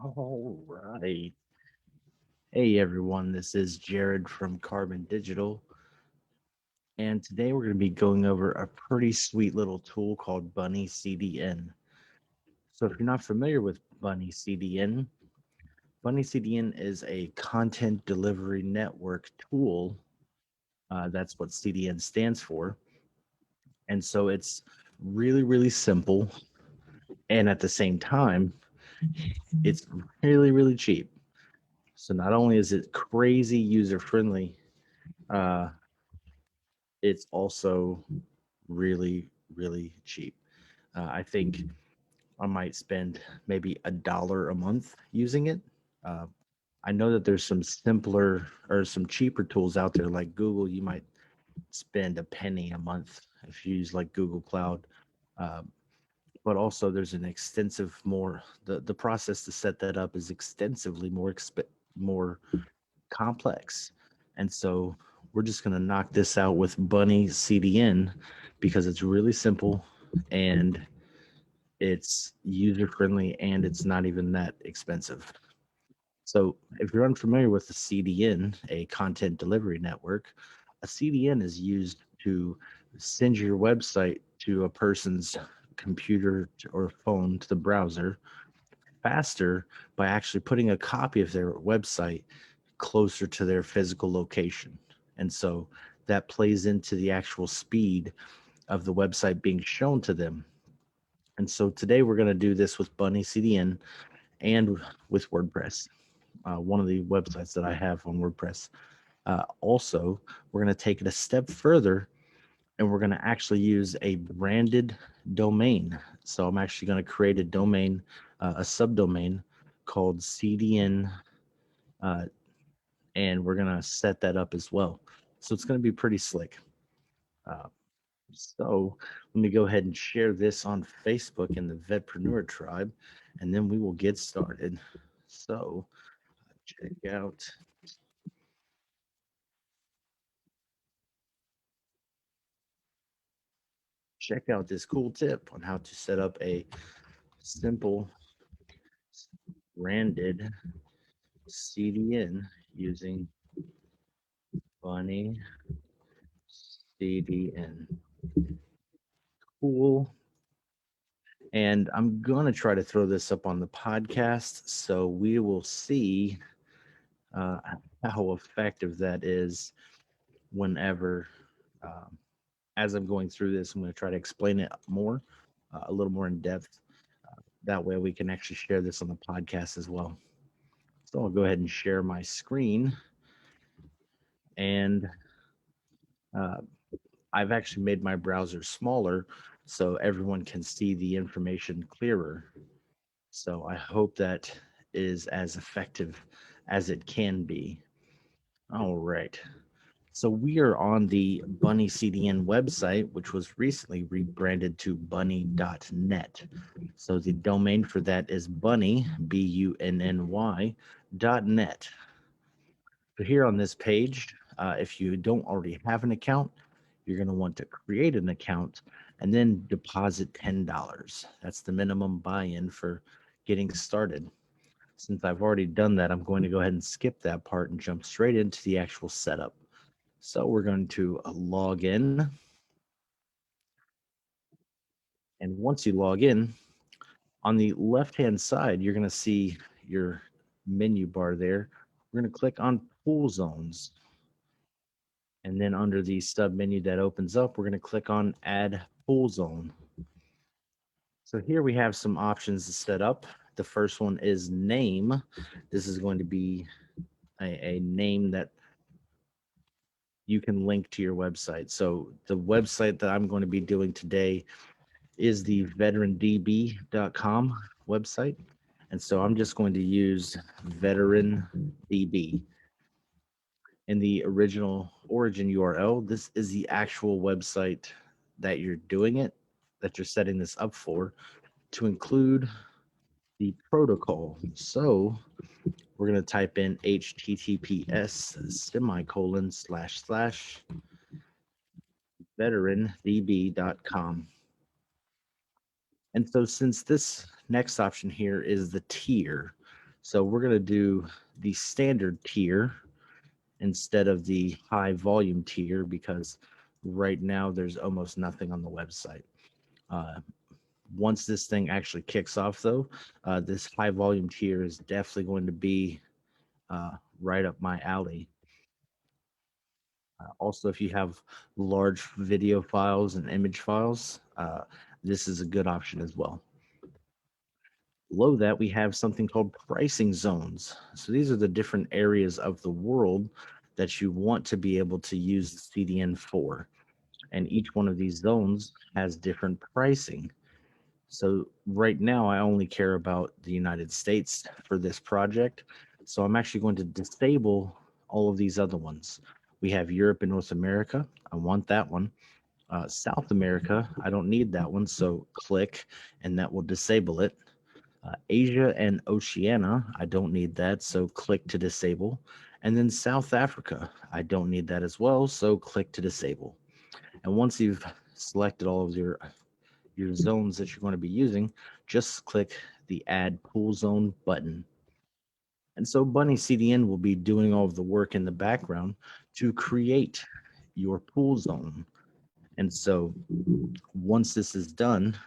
All right. Hey everyone, this is Jared from Carbon Digital, and today we're going to be going over a pretty sweet little tool called Bunny CDN. So if you're not familiar with Bunny CDN is a content delivery network tool. That's what CDN stands for. And so it's really, really simple. And at the same time, it's really, really cheap. So not only is it crazy user friendly, uh, it's also really, really cheap. I think I might spend maybe $1 a month using it. Uh, I know that there's some simpler or some cheaper tools out there like Google. You might spend a penny a month if you use like Google Cloud. Uh, but also there's an extensive more the process to set that up is extensively more complex. And so we're just going to knock this out with Bunny CDN because it's really simple and it's user friendly and it's not even that expensive. So if you're unfamiliar with the CDN, a content delivery network, a CDN is used to send your website to a person's computer or phone to the browser faster by actually putting a copy of their website closer to their physical location. And so that plays into the actual speed of the website being shown to them. And so today we're going to do this with Bunny CDN and with WordPress, one of the websites that I have on WordPress. Also, we're going to take it a step further and we're going to actually use a branded domain. So I'm actually going to create a domain, a subdomain called CDN, uh, and we're going to set that up as well. So it's going to be pretty slick. Uh, so let me go ahead and share this on Facebook in the Vetpreneur tribe, and then we will get started. So check out check out this cool tip on how to set up a simple branded CDN using Bunny CDN. Cool. And I'm going to try to throw this up on the podcast so we will see uh, how effective that is whenever, um, as I'm going through this, I'm going to try to explain it more, a little more in depth. That way we can actually share this on the podcast as well. So I'll go ahead and share my screen. And uh, I've actually made my browser smaller so everyone can see the information clearer. So I hope that is as effective as it can be. All right. So we are on the Bunny CDN website, which was recently rebranded to bunny.net. So the domain for that is bunny, BUNNY, .net. So here on this page, if you don't already have an account, you're going to want to create an account and then deposit $10. That's the minimum buy-in for getting started. Since I've already done that, I'm going to go ahead and skip that part and jump straight into the actual setup. So we're going to log in. And once you log in, on the left-hand side, you're going to see your menu bar there. We're going to click on Pool Zones. And then under the sub menu that opens up, we're going to click on Add Pool Zone. So here we have some options to set up. The first one is name. This is going to be a name that you can link to your website. So the website that I'm going to be doing today is the veterandb.com website. And so I'm just going to use veterandb. In the original origin URL, this is the actual website that you're doing it, that you're setting this up for, to include the protocol. So we're going to type in https semicolon slash slash veterandb.com. And so since this next option here is the tier, So we're going to do the standard tier instead of the high volume tier because right now there's almost nothing on the website. Uh, Once this thing actually kicks off, though, this high volume tier is definitely going to be right up my alley. Also, if you have large video files and image files, this is a good option as well. Below that, we have something called pricing zones. So these are the different areas of the world that you want to be able to use the CDN for. And each one of these zones has different pricing. So right now, I only care about the United States for this project. So I'm actually going to disable all of these other ones. We have Europe and North America. I want that one. South America, I don't need that one. So click and that will disable it. Asia and Oceania, I don't need that. So click to disable. And then South Africa, I don't need that as well. So click to disable. And once you've selected all of your zones that you're going to be using, just click the Add Pool Zone button. And so Bunny CDN will be doing all of the work in the background to create your pool zone. And so once this is done,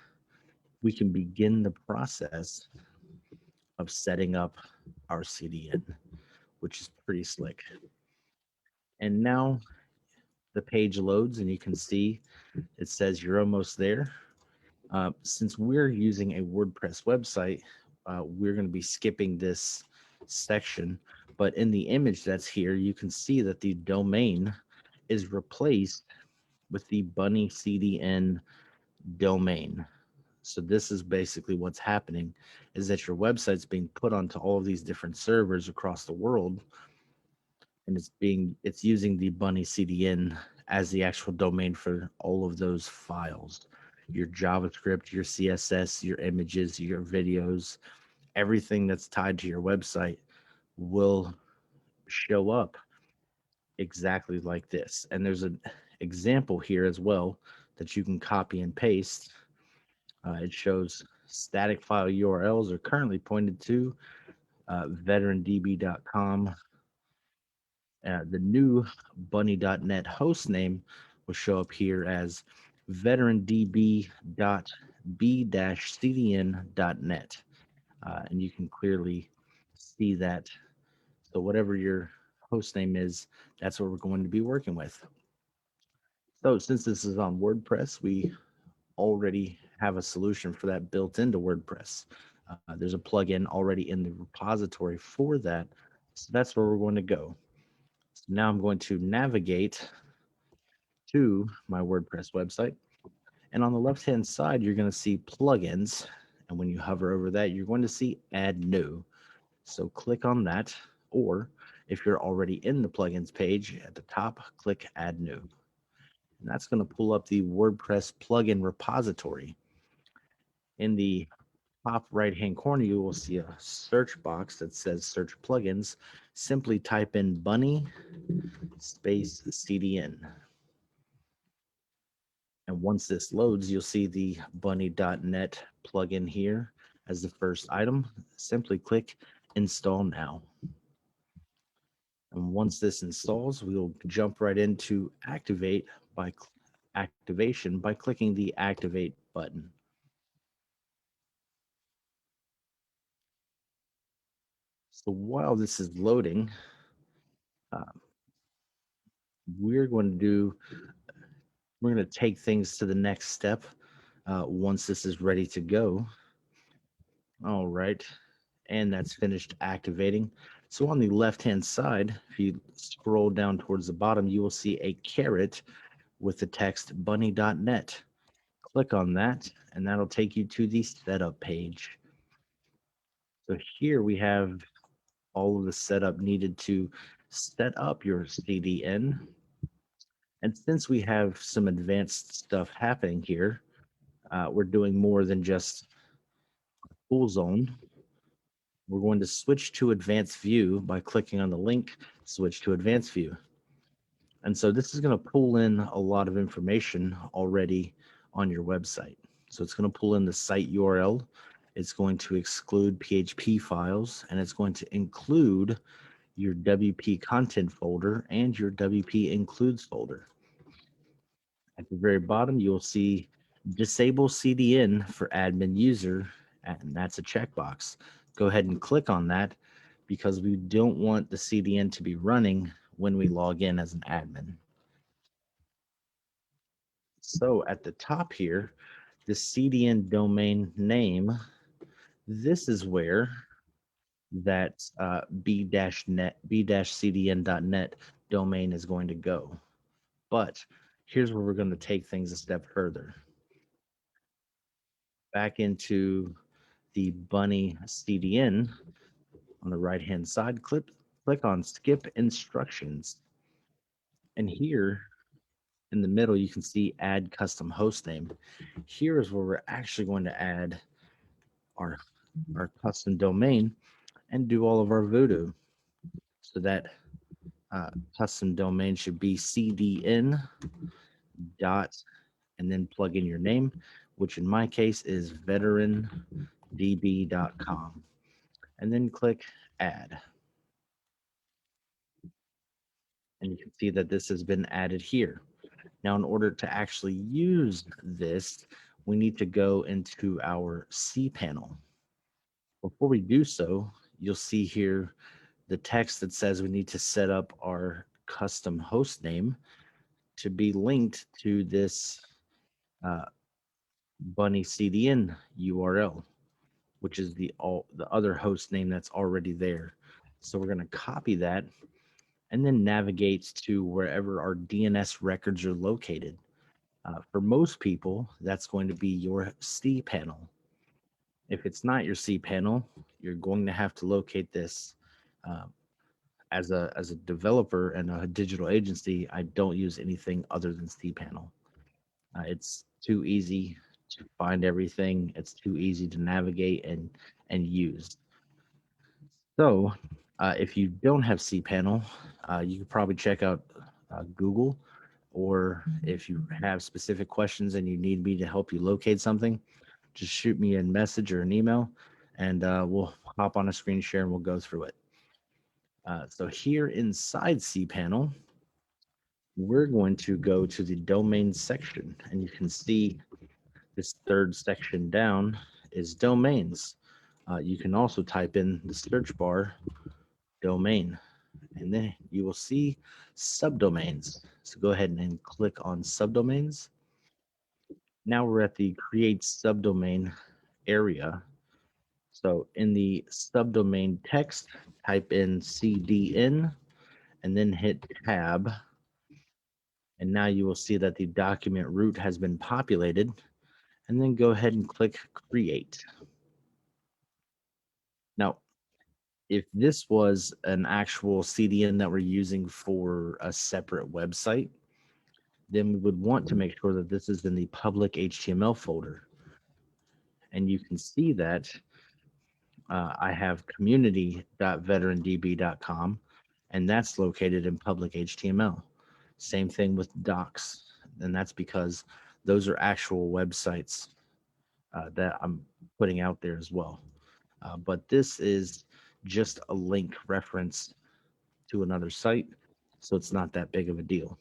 we can begin the process of setting up our CDN, which is pretty slick. And now the page loads and you can see it says you're almost there. Since we're using a WordPress website, we're going to be skipping this section. But in the image that's here, you can see that the domain is replaced with the Bunny CDN domain. So this is basically what's happening is that your website's being put onto all of these different servers across the world, and it's using the Bunny CDN as the actual domain for all of those files. Your JavaScript, your CSS, your images, your videos, everything that's tied to your website will show up exactly like this. And there's an example here as well that you can copy and paste. It shows static file URLs are currently pointed to veterandb.com. The new bunny.net host name will show up here as veterandb.b-cdn.net. And you can clearly see that. So whatever your host name is, that's what we're going to be working with. So since this is on WordPress, we already have a solution for that built into WordPress. There's a plugin already in the repository for that. So that's where we're going to go. So now I'm going to navigate to my WordPress website. And on the left-hand side, you're going to see plugins. And when you hover over that, you're going to see add new. So click on that. Or if you're already in the plugins page at the top, click add new. And that's going to pull up the WordPress plugin repository. In the top right-hand corner, you will see a search box that says search plugins. Simply type in Bunny space CDN. And once this loads, you'll see the bunny.net plugin here as the first item. Simply click install now. And once this installs, we'll jump right into activation by clicking the activate button. So while this is loading, uh, we're going to take things to the next step once this is ready to go. All right, and that's finished activating. So on the left-hand side, if you scroll down towards the bottom, you will see a caret with the text bunny.net. Click on that, and that'll take you to the setup page. So here we have all of the setup needed to set up your CDN. And since we have some advanced stuff happening here, we're doing more than just pool zone. We're going to switch to advanced view by clicking on the link, switch to advanced view. And so this is going to pull in a lot of information already on your website. So it's going to pull in the site URL It's going to exclude PHP files, and it's going to include your WP content folder and your WP includes folder. At the very bottom, you'll see disable CDN for admin user, and that's a checkbox. Go ahead and click on that because we don't want the CDN to be running when we log in as an admin. So at the top here, the CDN domain name, this is where that b-cdn.net domain is going to go. But here's where we're going to take things a step further. Back into the Bunny CDN on the right hand side, click on skip instructions. And here in the middle, you can see add custom host name. Here is where we're actually going to add our custom domain and do all of our voodoo. So that custom domain should be CDN dot and then plug in your name, which in my case is veterandb.com, and then click add. And you can see that this has been added here. Now, in order to actually use this, we need to go into our cPanel. Before we do so, you'll see here the text that says we need to set up our custom host name to be linked to this Bunny CDN URL, which is the other host name that's already there. So we're going to copy that and then navigate to wherever our DNS records are located. For most people, that's going to be your cPanel. If it's not your cPanel, you're going to have to locate this. As a developer and a digital agency, I don't use anything other than cPanel. It's too easy to find everything. It's too easy to navigate and use. So, if you don't have cPanel, you could probably check out Google, or if you have specific questions and you need me to help you locate something, just shoot me a message or an email, and we'll hop on a screen share and we'll go through it. So here inside cPanel, we're going to go to the domain section, and you can see this third section down is domains. You can also type in the search bar domain, and then you will see subdomains. So go ahead and click on subdomains. Now we're at the create subdomain area. So in the subdomain text, type in CDN and then hit tab. And now you will see that the document root has been populated. And then go ahead and click create. Now, if this was an actual CDN that we're using for a separate website, then we would want to make sure that this is in the public HTML folder. And you can see that I have community.veterandb.com, and that's located in public HTML. Same thing with docs, and that's because those are actual websites that I'm putting out there as well. But this is just a link reference to another site, so it's not that big of a deal.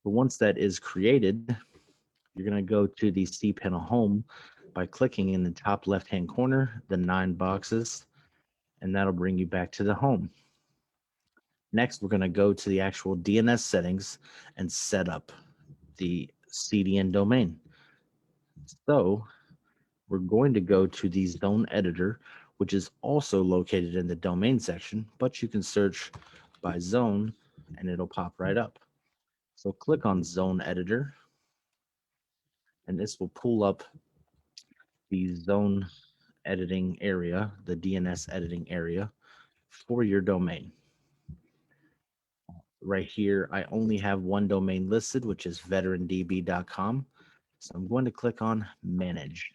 But once that is created, you're going to go to the cPanel home by clicking in the top left-hand corner, the 9 boxes, and that'll bring you back to the home. Next, we're going to go to the actual DNS settings and set up the CDN domain. So we're going to go to the zone editor, which is also located in the domain section, but you can search by zone and it'll pop right up. So click on zone editor, and this will pull up the zone editing area, the DNS editing area for your domain. Right here, I only have one domain listed, which is veterandb.com. So I'm going to click on manage.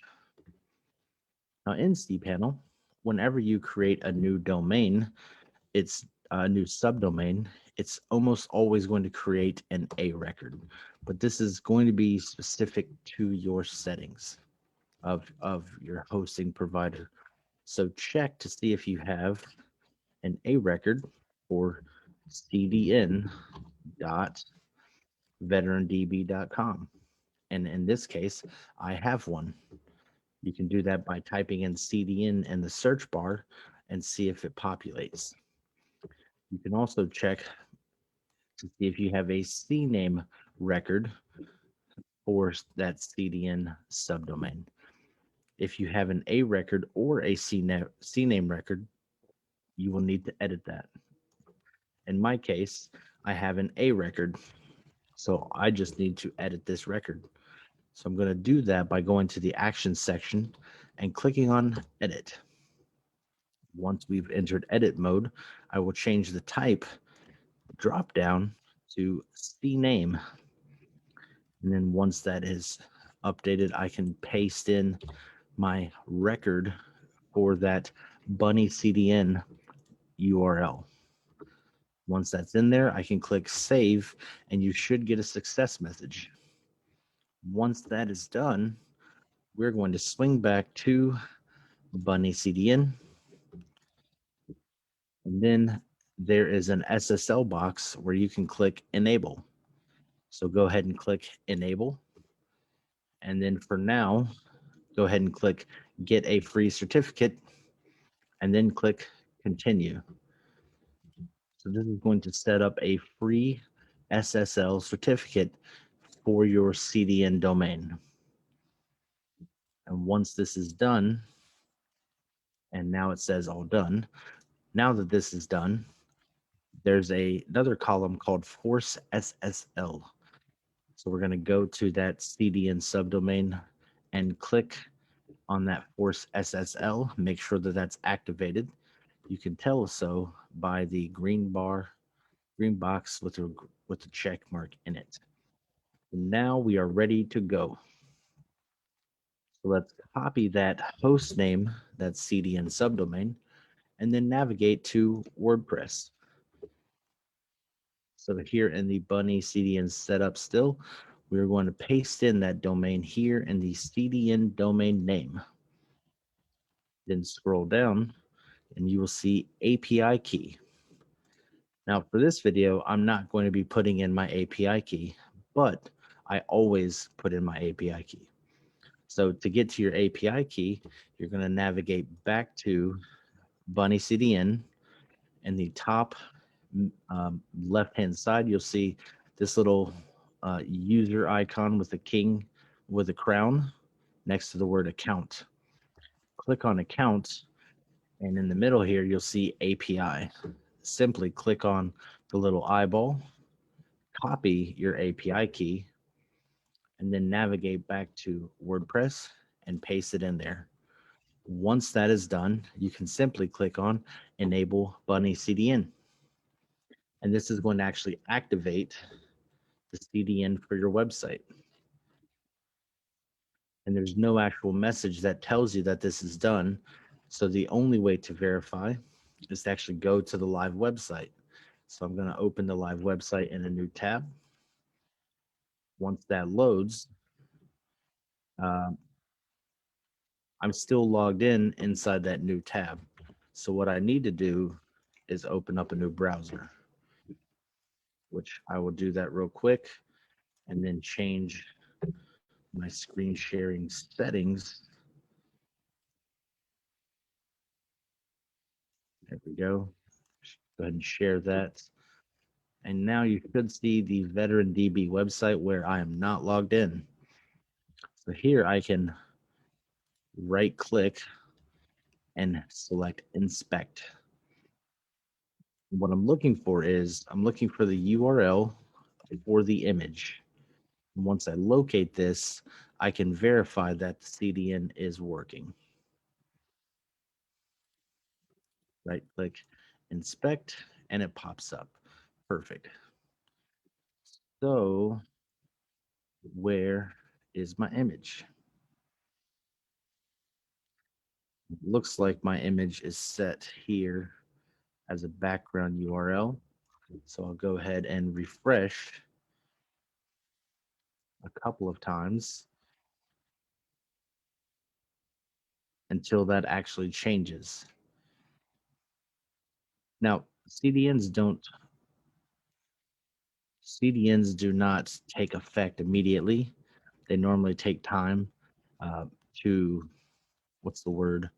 Now in cPanel, whenever you create a new domain, it's a new subdomain, it's almost always going to create an A record, but this is going to be specific to your settings. of your hosting provider. So check to see if you have an A record for CDN dot veterandb.com. And in this case, I have one. You can do that by typing in CDN in the search bar and see if it populates. You can also check to see if you have a CNAME record for that CDN subdomain. If you have an A record or a CNAME record, you will need to edit that. In my case, I have an A record, so I just need to edit this record. So I'm going to do that by going to the Actions section and clicking on Edit. Once we've entered edit mode, I will change the type drop down to CNAME. And then once that is updated, I can paste in my record for that Bunny CDN URL. Once that's in there, I can click Save, and you should get a success message. Once that is done, we're going to swing back to Bunny CDN. And then there is an SSL box where you can click Enable. So go ahead and click Enable. And then for now, go ahead and click Get a Free Certificate, and then click Continue. So this is going to set up a free SSL certificate for your CDN domain. And once this is done, and now it says all done, now that this is done, there's another column called Force SSL. So we're going to go to that CDN subdomain and click on that Force SSL. Make sure that that's activated. You can tell so by the green box with a check mark in it. Now we are ready to go. So let's copy that host name, that CDN subdomain, and then navigate to WordPress. So here in the Bunny CDN setup still, we're going to paste in that domain here in the CDN domain name. Then scroll down and you will see API key. Now for this video, I'm not going to be putting in my API key, but I always put in my API key. So to get to your API key, you're going to navigate back to Bunny CDN. In the top left-hand side, you'll see this little user icon with a king with a crown next to the word account. Click on account, and in the middle here, you'll see API. Simply click on the little eyeball, copy your API key, and then navigate back to WordPress and paste it in there. Once that is done, you can simply click on Enable Bunny CDN. And this is going to actually activate the CDN for your website. And there's no actual message that tells you that this is done. So the only way to verify is to actually go to the live website. So I'm going to open the live website in a new tab. Once that loads, I'm still logged in inside that new tab. So what I need to do is open up a new browser, which I will do that real quick, and then change my screen sharing settings. There we go. Go ahead and share that. And now you should see the Veteran DB website where I am not logged in. So here I can right click and select inspect. What I'm looking for is I'm looking for the URL for the image. And once I locate this, I can verify that the CDN is working. Right click, inspect, and it pops up. Perfect. So where is my image? It looks like my image is set here as a background URL. So I'll go ahead and refresh a couple of times. until that actually changes. Now, CDNs do not take effect immediately. They normally take time uh, to, what's the word?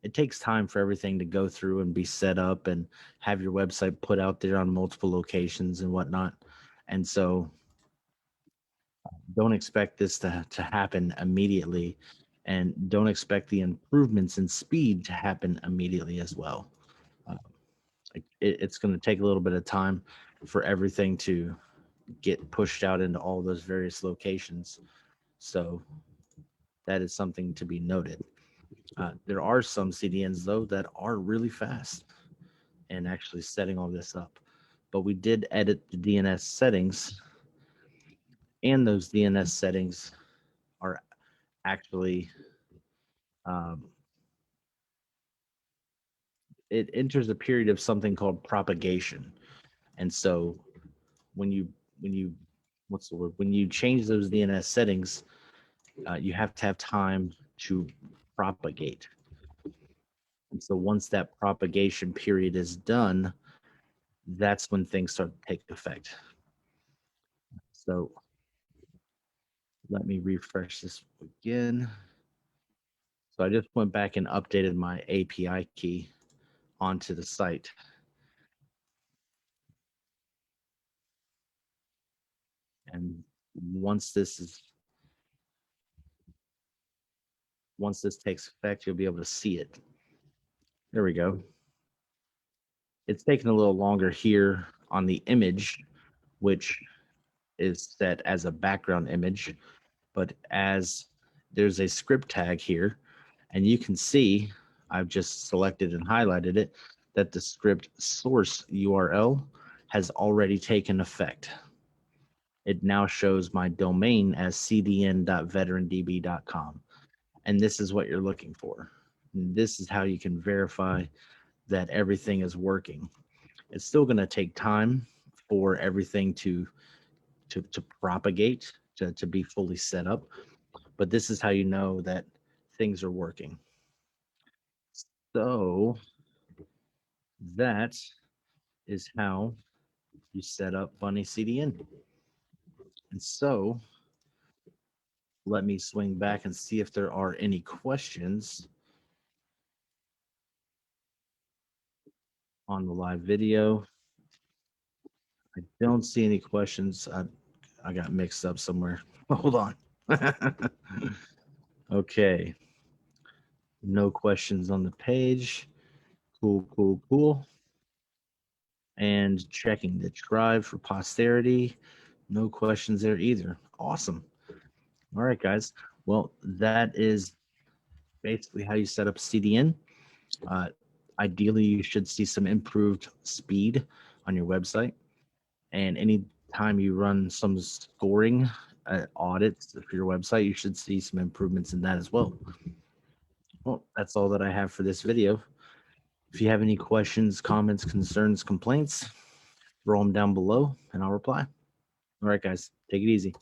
It takes time for everything to go through and be set up and have your website put out there on multiple locations and whatnot. And so don't expect this to happen immediately, and don't expect the improvements in speed to happen immediately as well. Uh, it's going to take a little bit of time for everything to get pushed out into all those various locations. So that is something to be noted. There are some CDNs though that are really fast and actually setting all this up. But we did edit the DNS settings, and those DNS settings are actually um, it enters a period of something called propagation. And so when you what's the word? When you change those DNS settings, you have to have time to propagate. And so once that propagation period is done, that's when things start to take effect. So let me refresh this again. So I just went back and updated my API key onto the site. And once this takes effect, you'll be able to see it. There we go. It's taking a little longer here on the image, which is set as a background image, but as there's a script tag here, and you can see I've just selected and highlighted it, that the script source URL has already taken effect. It now shows my domain as cdn.veterandb.com. And this is what you're looking for. And this is how you can verify that everything is working. It's still going to take time for everything to propagate, to be fully set up, but this is how you know that things are working. So that is how you set up Bunny CDN. And so let me swing back and see if there are any questions on the live video. I don't see any questions. I got mixed up somewhere. Hold on. Okay. No questions on the page. Cool, cool, cool. And checking the drive for posterity. No questions there either. Awesome. All right, guys. Well, that is basically how you set up CDN. Ideally, you should see some improved speed on your website. And anytime you run some scoring audits for your website, you should see some improvements in that as well. Well, that's all that I have for this video. If you have any questions, comments, concerns, complaints, throw them down below and I'll reply. All right, guys, take it easy.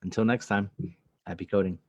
Until next time, happy coding.